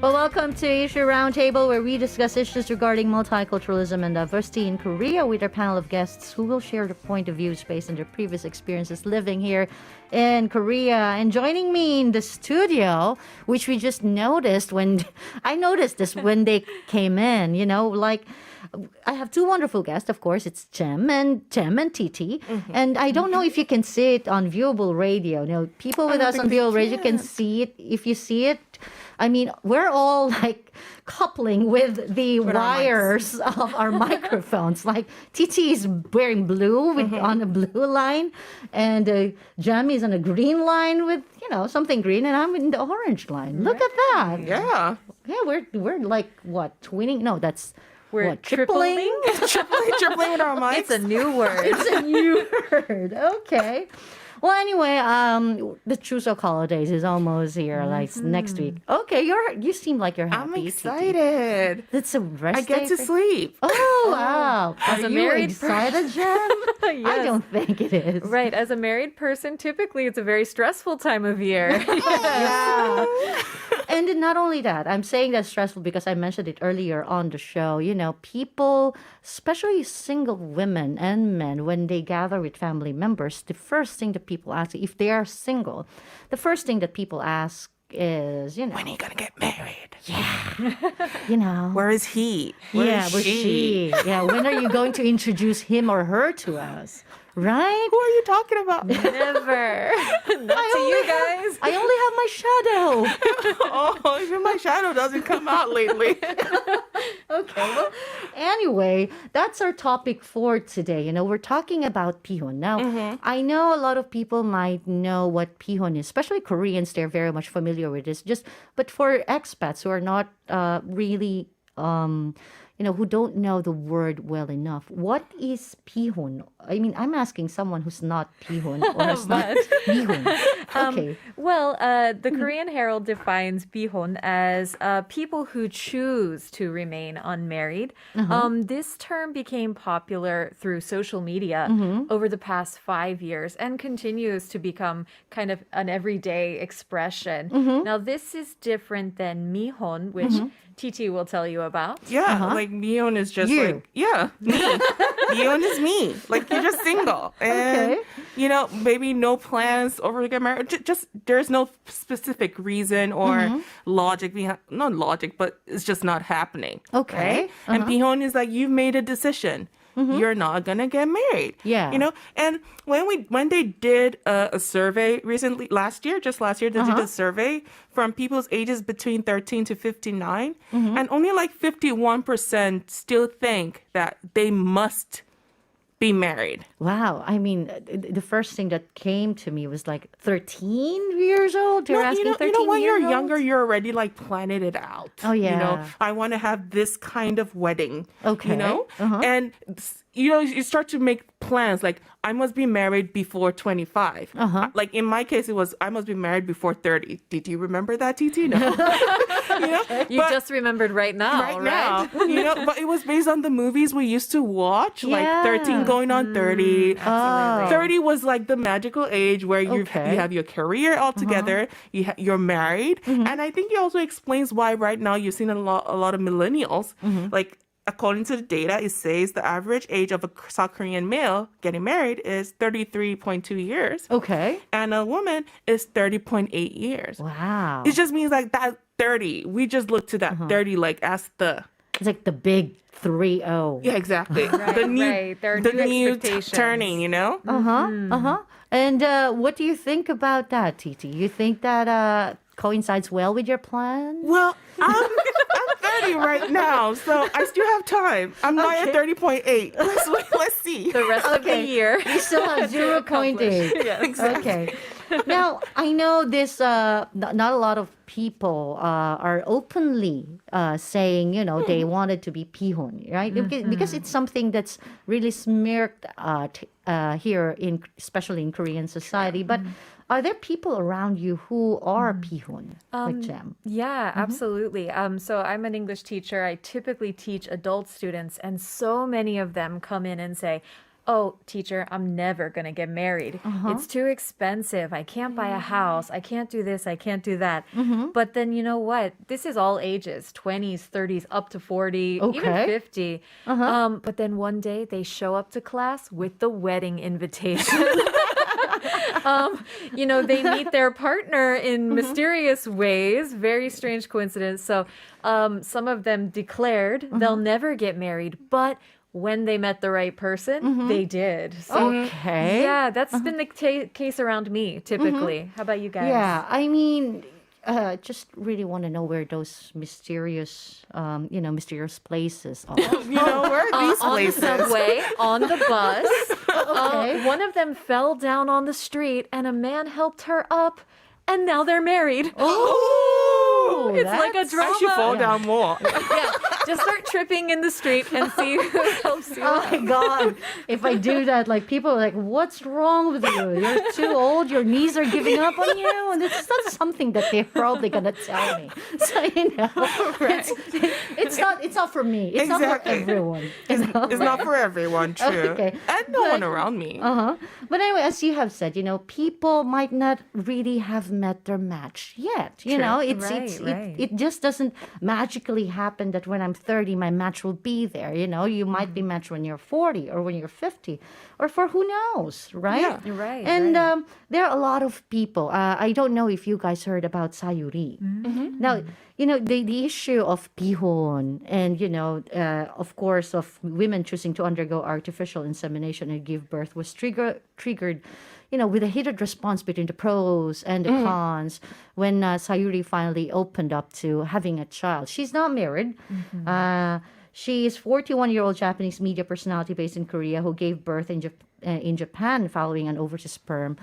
Well, welcome to Issue Roundtable, where we discuss issues regarding multiculturalism and diversity in Korea with our panel of guests who will share their point of views based on their previous experiences living here in Korea. And joining me in the studio, which we just noticed when I noticed this when they came in, I have two wonderful guests, of course. It's Jem and TT. Mm-hmm. And I don't know if you can see it on viewable radio. People with us on viewable radio can see it. If you see it, we're all coupling with the wires of our microphones. TT is wearing blue on a blue line, and Jem is on a green line with something green, and I'm in the orange line. Look at that. Yeah. Yeah, we're twinning? No, that's. We're tripling? Tripling with our mics. It's a new word. It's a new word. Okay. Well, anyway, the Chuseok holidays is almost here, next week. Okay, you seem like you're happy. I'm excited. It's a rest I get day to sleep. Oh, wow. As Are a you married excited, Jem? Yes. I don't think it is. Right. As a married person, typically it's a very stressful time of year. Yeah. And not only that, I'm saying that's stressful because I mentioned it earlier on the show. People, especially single women and men, when they gather with family members, the first thing that people ask, if they are single, the first thing that people ask is, when are you going to get married? Yeah. Where is he? Where's she? Yeah, when are you going to introduce him or her to us? Right? Who are you talking about? Never. Not to you guys. I only have my shadow. Oh, even my shadow doesn't come out lately. Okay, well, anyway, that's our topic for today. We're talking about pihon. Now, I know a lot of people might know what pihon is, especially Koreans. They're very much familiar with this. But for expats who are not really, who don't know the word well enough, what is pihon? I'm asking someone who's not pihon or who's not bihon. Okay. The Korean Herald defines bihon as people who choose to remain unmarried. This term became popular through social media over the past 5 years and continues to become kind of an everyday expression. Now, this is different than mihon, which TT will tell you about. Yeah, Mion is just you. me. Mion is me. You're just single. And, maybe no plans over to get married. Just there's no specific reason or logic behind, not logic, but it's just not happening. Okay. Right? And Bihon is you've made a decision. You're not gonna get married. Yeah. And when they did a survey recently, last year, they did a survey from people's ages between 13 to 59, and only 51% still think that they must be married. Wow. The first thing that came to me was 13 years old. You're asking 13 when you're years younger, old? you're already planning it out. Oh, yeah. I want to have this kind of wedding. Okay. And, you start to make plans I must be married before 25. In my case, it was I must be married before 30. Did you remember that, TT? No. You just remembered right now, right? Now. But it was based on the movies we used to watch, 13 going on 30. Oh. 30 was the magical age where you have your career all together, you're married. And I think it also explains why right now you've seen a lot of millennials, according to the data, it says the average age of a South Korean male getting married is 33.2 years. Okay. And a woman is 30.8 years. Wow. It just means that 30, we just look to that 30 as the... It's the big 3-0. Yeah, exactly. Right, the new, right. There are the new new expectations. turning, And what do you think about that, Titi? You think that coincides well with your plan? Well, I'm 30 right now, so I still have time. I'm not at 30.8. Let's see. The rest of the year. You still have 0.8. Yes. Exactly. Okay. Now, I know this, not a lot of people are openly saying, they wanted to be pihon, right? Because it's something that's really smirked here, especially in Korean society. But are there people around you who are pihon, like Jem? Yeah, absolutely. So I'm an English teacher. I typically teach adult students, and so many of them come in and say, oh, teacher, I'm never going to get married. It's too expensive. I can't buy a house. I can't do this. I can't do that. But then you know what? This is all ages, 20s, 30s, up to 40, even 50. But then one day they show up to class with the wedding invitation. They meet their partner in mysterious ways. Very strange coincidence. So some of them declared they'll never get married, but when they met the right person, they did. So, Okay. yeah, that's been the case around me, typically. How about you guys? Yeah, I mean, just really want to know where those mysterious, mysterious places are. Where are these On the places? subway, on the bus. Okay. One of them fell down on the street, and a man helped her up, and now they're married. Oh, It's like a that's- drama. I should fall down more. Yeah, just start tripping in the street and see who helps you. Oh my God. If I do that, like people are like, what's wrong with you? You're too old. Your knees are giving up on you. And it's not something that they're probably going to tell me. So, it's not for me. It's not for Exactly. everyone. It's not for everyone, true. Okay. And no one around me. But anyway, as you have said, people might not really have met their match yet. It just doesn't magically happen that when I'm 30, my match will be there. You might be matched when you're 40 or when you're 50 or for who knows, right? Yeah. You're right. And there are a lot of people. I don't know if you guys heard about Sayuri. Now, the issue of bihon and, of course, of women choosing to undergo artificial insemination and give birth was triggered, with a heated response between the pros and the cons when Sayuri finally opened up to having a child. She's not married. She is 41-year-old Japanese media personality based in Korea who gave birth in Japan following an overseas sperm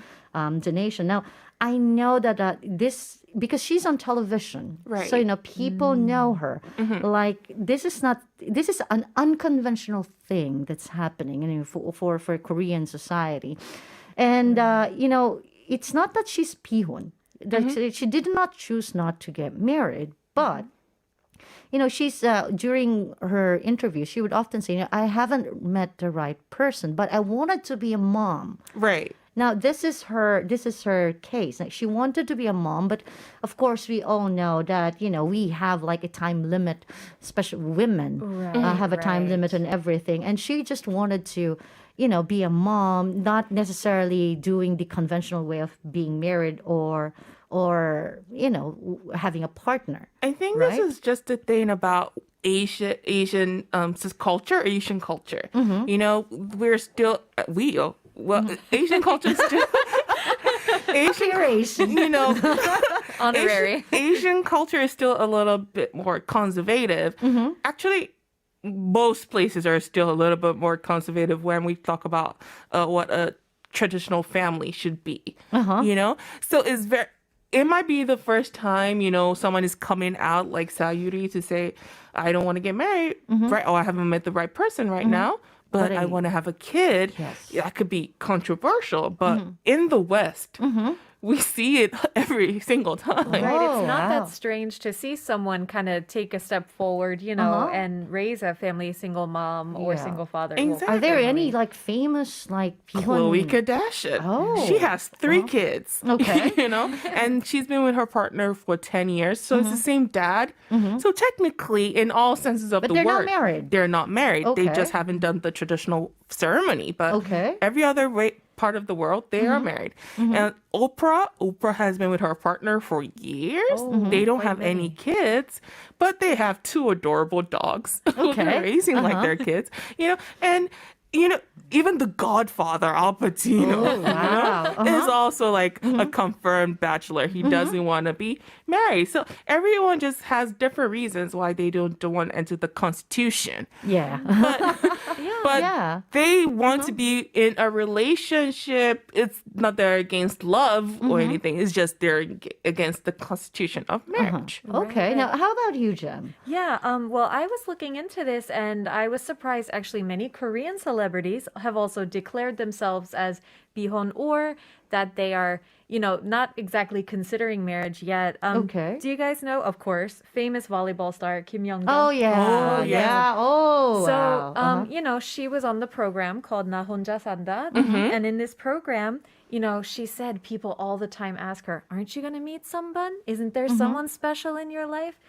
donation. Now, I know that this, because she's on television, Right. so people know her. Like this is an unconventional thing that's happening for Korean society. And, it's not that she's pihon. That she did not choose not to get married. But, she's, during her interview, she would often say, I haven't met the right person, but I wanted to be a mom. Right. Now, this is her case. Like, she wanted to be a mom, but of course, we all know that, we have like a time limit, especially women have a time limit and everything. And she just wanted to, be a mom, not necessarily doing the conventional way of being married or having a partner. I think Right? this is just the thing about Asian culture. We're still Asian culture is still Asian. Honorary. Asian culture is still a little bit more conservative. Actually, most places are still a little bit more conservative when we talk about what a traditional family should be. So it might be the first time, someone is coming out like Sayuri to say, I don't want to get married, right? Or I haven't met the right person right now, but I want to have a kid. Yes. That could be controversial, but in the West, we see it every single time. Right, Oh, it's not wow. that strange to see someone kind of take a step forward, and raise a family, single mom or Yeah. single father. Exactly. Are there any like famous like Khloe pihon? Kardashian. Oh. She has 3 kids. Okay. And she's been with her partner for 10 years. So it's the same dad. So technically, in all senses of But the they're word, not married. They're not married. They Okay. just haven't done the traditional ceremony. But Okay. every other part of the world, they are married. And Oprah has been with her partner for years. They don't have any kids, but they have 2 adorable dogs who Okay. they're raising like their kids. And even the Godfather, Al Pacino, Oh, wow. is also like a confirmed bachelor. He doesn't want to be married. So everyone just has different reasons why they don't want to enter the Constitution. Yeah. But Yeah. they want to be in a relationship. It's not they're against love or anything. It's just they're against the Constitution of marriage. Okay. Now, how about you, Jem? Yeah, well, I was looking into this and I was surprised actually many Korean celebrities have also declared themselves as bihon or that they are, not exactly considering marriage yet. Okay. Do you guys know, of course, famous volleyball star Kim Young-jun? Oh yeah. Oh, yeah. Oh So, wow. she was on the program called 나 혼자 산다. And in this program, she said people all the time ask her, aren't you going to meet someone? Isn't there someone special in your life?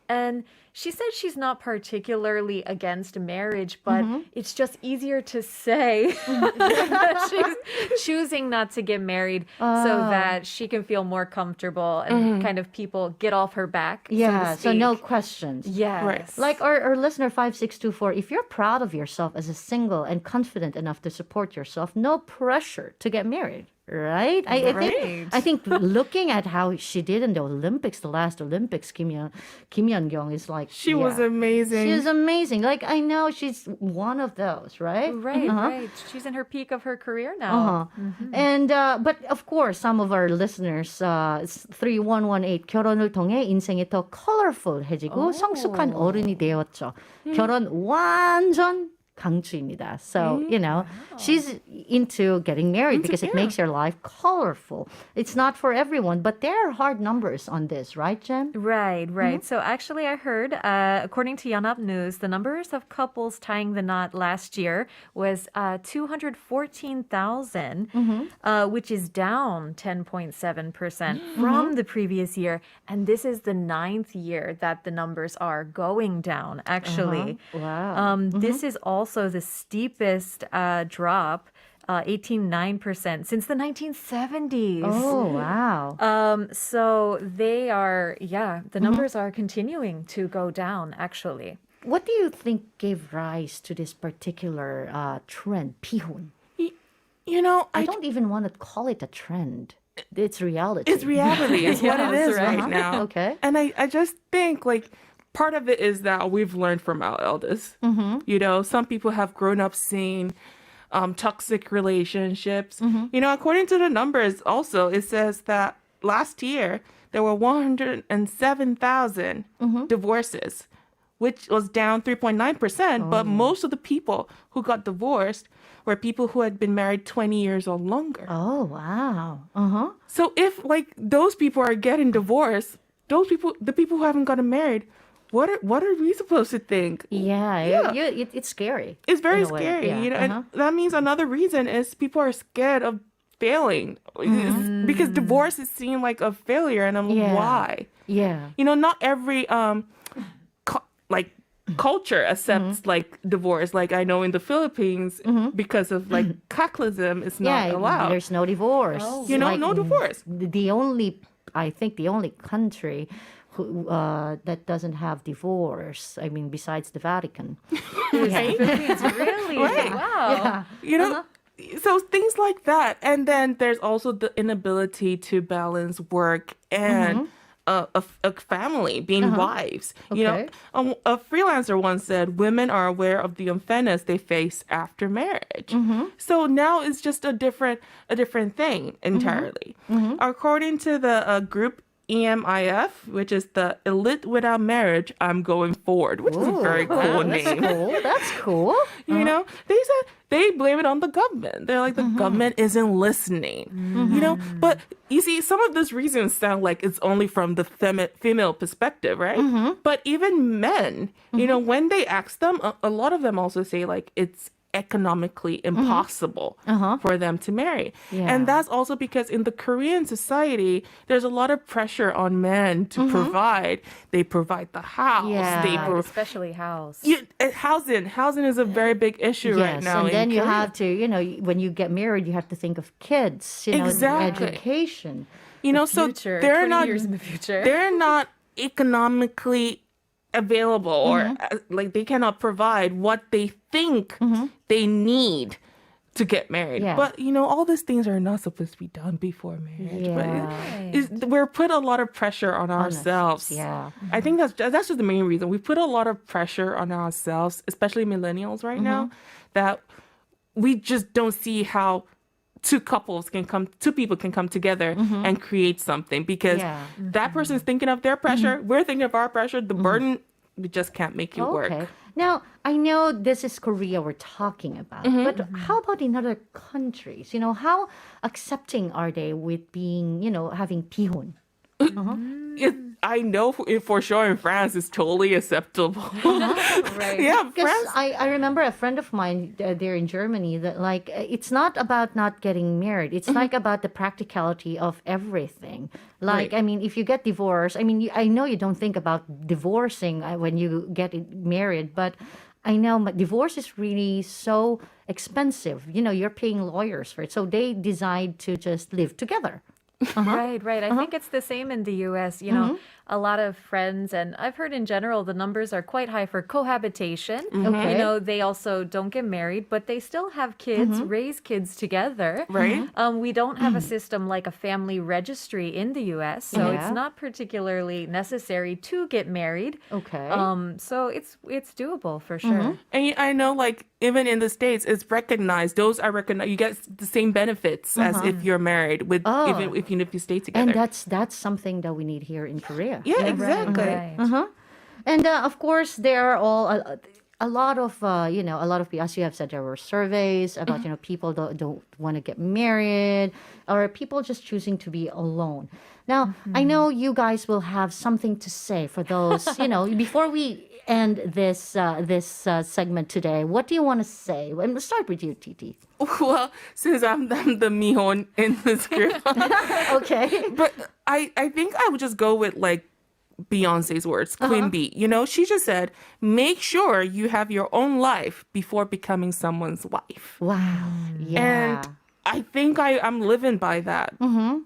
And she said she's not particularly against marriage, but it's just easier to say that she's choosing not to get married so that she can feel more comfortable and kind of people get off her back. Yeah, so no questions. Yes. Right. Like our listener 5624, if you're proud of yourself as a single and confident enough to support yourself, no pressure to get married. Right? I think looking at how she did in the Olympics, the last Olympics, Kim Yeon-kyung is like She was amazing. She was amazing. Like I know she's one of those, right? Right, right. She's in her peak of her career now. And but of course, some of our listeners, 3118 결혼을 통해 인생이 더 컬러풀해지고 성숙한 어른이 되었죠. 결혼 완전 강추입니다. So, she's into getting married because it makes your life colorful. It's not for everyone, but there are hard numbers on this, right, Jen? Right. So actually I heard, according to Yonhap News, the numbers of couples tying the knot last year was 214,000, which is down 10.7% from the previous year. And this is the 9th year that the numbers are going down, actually. Wow. This is also the steepest drop, 18.9% since the 1970s. Oh, wow. So they are, the numbers are continuing to go down, actually. What do you think gave rise to this particular trend, 피혼? I don't even want to call it a trend. It's reality. It's reality. It's what it is right now. Okay. And I just think part of it is that we've learned from our elders. Some people have grown up seeing toxic relationships. According to the numbers also, it says that last year there were 107,000 divorces, which was down 3.9%. But most of the people who got divorced were people who had been married 20 years or longer. Oh, wow. So if those people are getting divorced, the people who haven't gotten married, what are we supposed to think? It's scary. It's very in a way. scary, Yeah. and that means another reason is people are scared of failing because divorce is seen like a failure, and why? Yeah. Not every culture accepts divorce. Like I know in the Philippines, because of catholicism, it's not allowed. There's no divorce. No divorce. I think the only country that doesn't have divorce, I mean, besides the Vatican. Right? Really? Right. Wow. Yeah. So things like that. And then there's also the inability to balance work and a family, being wives. Okay. A freelancer once said, women are aware of the unfairness they face after marriage. So now it's just a different thing entirely. According to the group EMIF, which is the Elite Without Marriage, I'm Going Forward, which is a very cool name. That's cool. They said they blame it on the government. They're like, the government isn't listening. But you see, some of those reasons sound like it's only from the female perspective, right? But even men, when they ask them, a lot of them also say it's economically impossible for them to marry. And that's also because in the Korean society, there's a lot of pressure on men to provide. They provide the house. Especially house. Housing is a very big issue right now. And then you Korea. have to, when you get married, you have to think of kids, education. So future, they're 20 not years in the future. They're not economically available or they cannot provide what they think they need to get married. But all these things are not supposed to be done before marriage. But we're put a lot of pressure on ourselves. I think that's just the main reason. We put a lot of pressure on ourselves, especially millennials right now, that we just don't see how two people can come together and create something because that person's thinking of their pressure, we're thinking of our pressure, the burden, we just can't make it work. Now, I know this is Korea we're talking about, but how about in other countries? How accepting are they with being, having 피혼? I know for sure in France it's totally acceptable. Right. Yeah, Because France. I remember a friend of mine there in Germany that like it's not about not getting married. It's like about the practicality of everything. Like, Right. I mean, if you get divorced, I mean, I know you don't think about divorcing when you get married, but I know divorce is really so expensive. You know, you're paying lawyers for it. So they decide to just live together. Right, right. I think it's the same in the US. You know, a lot of friends, and I've heard in general, the numbers are quite high for cohabitation. Okay. You know, they also don't get married, but they still have kids, raise kids together. Right. We don't have a system like a family registry in the US, so Yeah. it's not particularly necessary to get married. Okay. So it's doable for sure. And I know, like, even in the States, it's recognized. Those are recognized. You get the same benefits as if you're married, with even if you stay together. And that's something that we need here in Korea. yeah, exactly. Right. And of course, there are a lot of a lot of people, as you have said, there were surveys about people don't want to get married, or people just choosing to be alone. Now, I know you guys will have something to say for those. Before we end this segment today, what do you want to say? And let's start with you, Titi. Well, since I'm the mihon in this group, Okay. but I think I would just go with like Beyonce's words, Queen Bee. She just said, make sure you have your own life before becoming someone's wife. Wow. Yeah. And I think I'm living by that.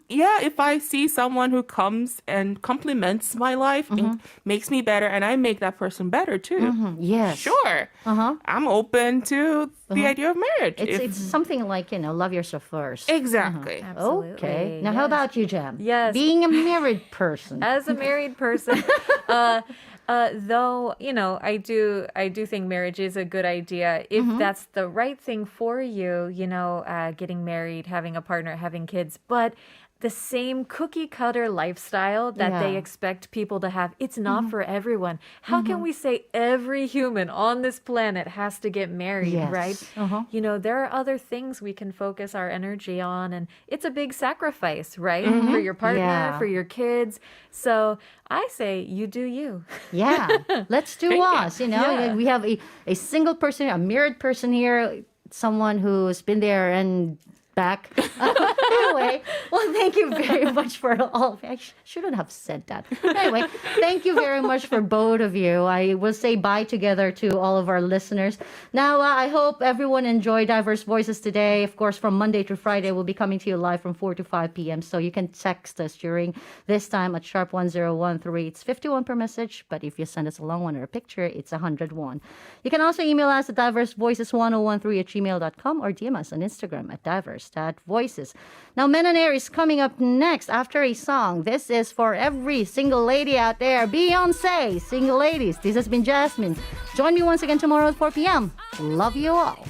Yeah, if I see someone who comes and compliments my life and makes me better, and I make that person better too. Yes. Sure. I'm open to the idea of marriage. It's something like, love yourself first. Exactly. Absolutely. Okay. Now, how about you, Jam? Yes. Being a married person. As a married person, though, I do think marriage is a good idea if that's the right thing for you, getting married, having a partner, having kids. But the same cookie cutter lifestyle that they Yeah. expect people to have, it's not for everyone. How can we say every human on this planet has to get married, Yes. right? There are other things we can focus our energy on, and it's a big sacrifice, right? For your partner, Yeah. for your kids. So I say you do you. Yeah, let's do us. Yeah. We have a single person, a married person here, someone who's been there and back. Anyway, well, thank you very much for all of it. I shouldn't have said that. Anyway, thank you very much for both of you. I will say bye together to all of our listeners. Now, I hope everyone enjoyed Diverse Voices today. Of course, from Monday to Friday, we'll be coming to you live from 4 to 5 p.m. So you can text us during this time at sharp 1013. It's 51 per message, but if you send us a long one or a picture, it's 101. You can also email us at diversevoices1013@gmail.com or DM us on Instagram at diverse.voices. Now, Men on Air is coming up next after a song. This is for every single lady out there. Beyonce, single ladies. This has been Jasmine. Join me once again tomorrow at 4 p.m. Love you all.